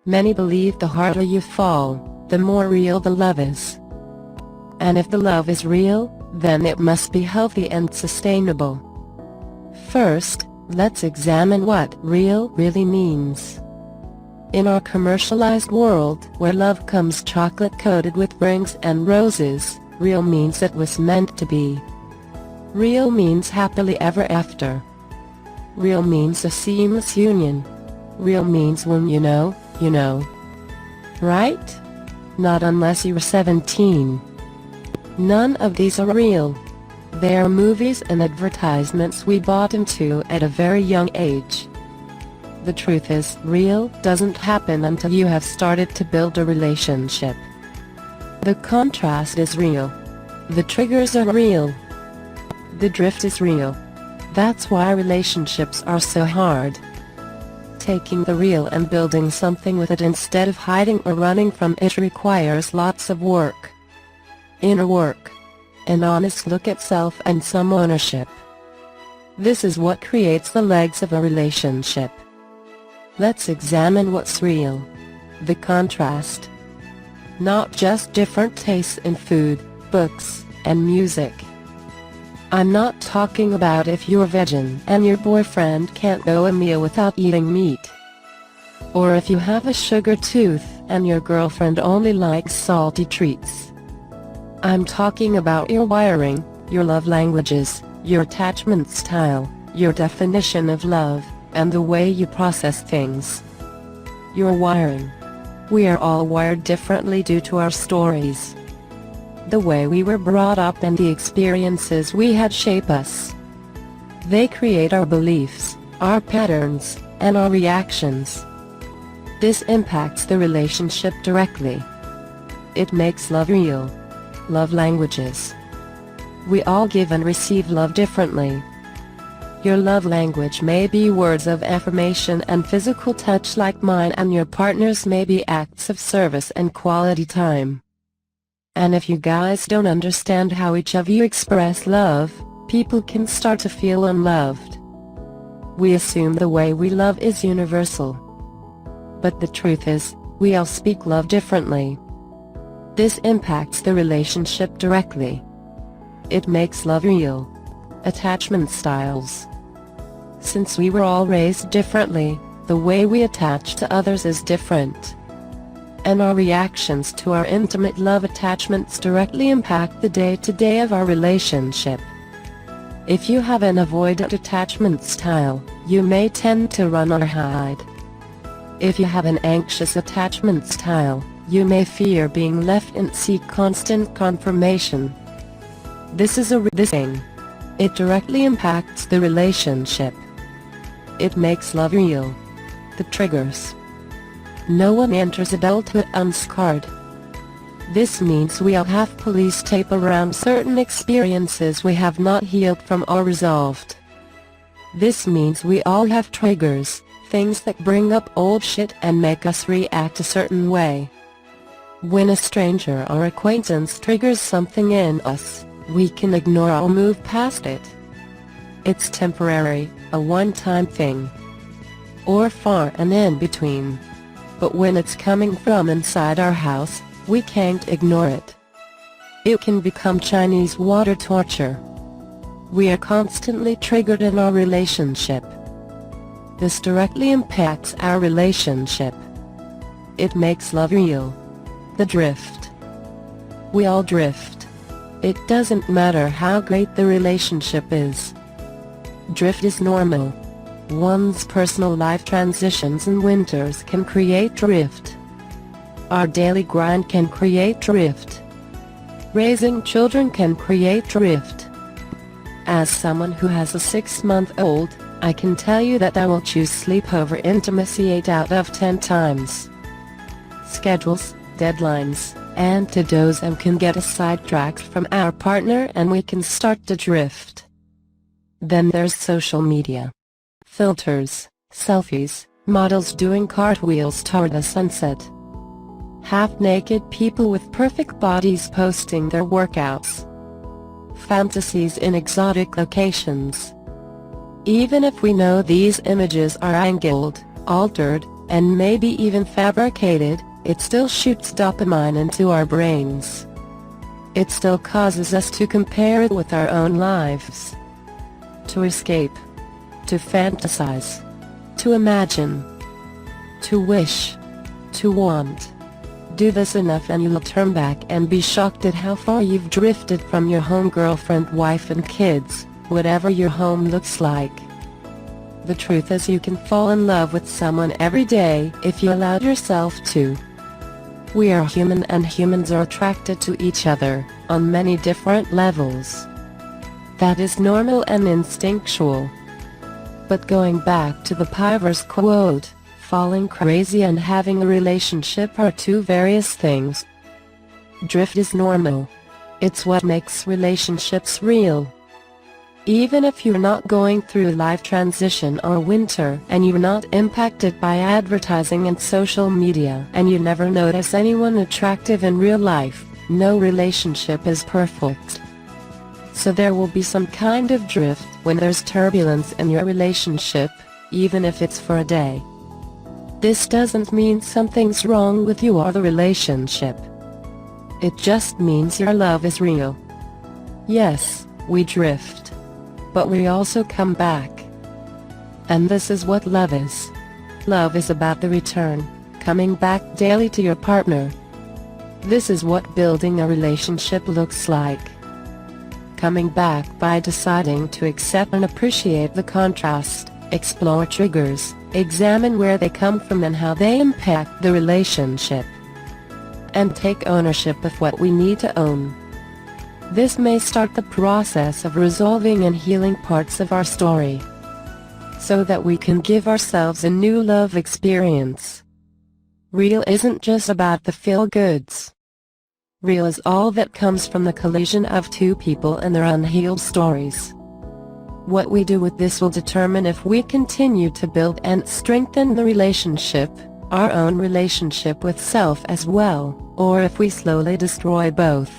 Many believe the harder you fall, the more real the love is. And if the love is real, then it must be healthy and sustainable. First, let's examine what real really means. In our commercialized world, where love comes chocolate-coated with rings and roses, real means it was meant to be. Real means happily ever after. Real means a seamless union. Real means when you know, you know. Right? Not unless you were 17. None of these are real. They are movies and advertisements we bought into at a very young age. The truth is, real doesn't happen until you have started to build a relationship. The contrast is real. The triggers are real. The drift is real. That's why relationships are so hard. Taking the real and building something with it instead of hiding or running from it requires lots of work. Inner work. An honest look at self and some ownership. This is what creates the legs of a relationship. Let's examine what's real. The contrast. Not just different tastes in food, books, and music. I'm not talking about if you're vegan and your boyfriend can't go a meal without eating meat. Or if you have a sugar tooth and your girlfriend only likes salty treats. I'm talking about your wiring, your love languages, your attachment style, your definition of love, and the way you process things. Your wiring. We are all wired differently due to our stories. The way we were brought up and the experiences we had shape us. They create our beliefs, our patterns, and our reactions. This impacts the relationship directly. It makes love real. Love languages. We all give and receive love differently. Your love language may be words of affirmation and physical touch like mine, and your partner's may be acts of service and quality time. And if you guys don't understand how each of you express love, people can start to feel unloved. We assume the way we love is universal. But the truth is, we all speak love differently. This impacts the relationship directly. It makes love real. Attachment styles. Since we were all raised differently, the way we attach to others is different. And our reactions to our intimate love attachments directly impact the day-to-day of our relationship. If you have an avoidant attachment style, you may tend to run or hide. If you have an anxious attachment style, you may fear being left and seek constant confirmation. This is a thing. It directly impacts the relationship. It makes love real. The triggers. No one enters adulthood unscarred. This means we all have police tape around certain experiences we have not healed from or resolved. This means we all have triggers, things that bring up old shit and make us react a certain way. When a stranger or acquaintance triggers something in us, we can ignore or move past it. It's temporary, a one-time thing. Or far and in between. But when it's coming from inside our house, we can't ignore it. It can become Chinese water torture. We are constantly triggered in our relationship. This directly impacts our relationship. It makes love real. The drift. We all drift. It doesn't matter how great the relationship is. Drift is normal. One's personal life transitions and winters can create drift. Our daily grind can create drift. Raising children can create drift. As someone who has a 6-month-old, I can tell you that I will choose sleep over intimacy 8 out of 10 times. Schedules, deadlines, and to-dos and can get us sidetracked from our partner and we can start to drift. Then there's social media. Filters, selfies, models doing cartwheels toward the sunset. Half-naked people with perfect bodies posting their workouts. Fantasies in exotic locations. Even if we know these images are angled, altered, and maybe even fabricated, it still shoots dopamine into our brains. It still causes us to compare it with our own lives, to escape, to fantasize, to imagine, to wish, to want. Do this enough and you'll turn back and be shocked at how far you've drifted from your home, girlfriend, wife and kids, whatever your home looks like. The truth is, you can fall in love with someone every day if you allow yourself to. We are human, and humans are attracted to each other on many different levels. That is normal and instinctual. But going back to the Piver's quote, falling crazy and having a relationship are two various things. Drift is normal. It's what makes relationships real. Even if you're not going through a life transition or winter, and you're not impacted by advertising and social media, and you never notice anyone attractive in real life, no relationship is perfect. So there will be some kind of drift when there's turbulence in your relationship, even if it's for a day. This doesn't mean something's wrong with you or the relationship. It just means your love is real. Yes, we drift. But we also come back. And this is what love is. Love is about the return, coming back daily to your partner. This is what building a relationship looks like. Coming back by deciding to accept and appreciate the contrast, explore triggers, examine where they come from and how they impact the relationship, and take ownership of what we need to own. This may start the process of resolving and healing parts of our story, so that we can give ourselves a new love experience. Real isn't just about the feel-goods. Real is all that comes from the collision of two people and their unhealed stories. What we do with this will determine if we continue to build and strengthen the relationship, our own relationship with self as well, or if we slowly destroy both.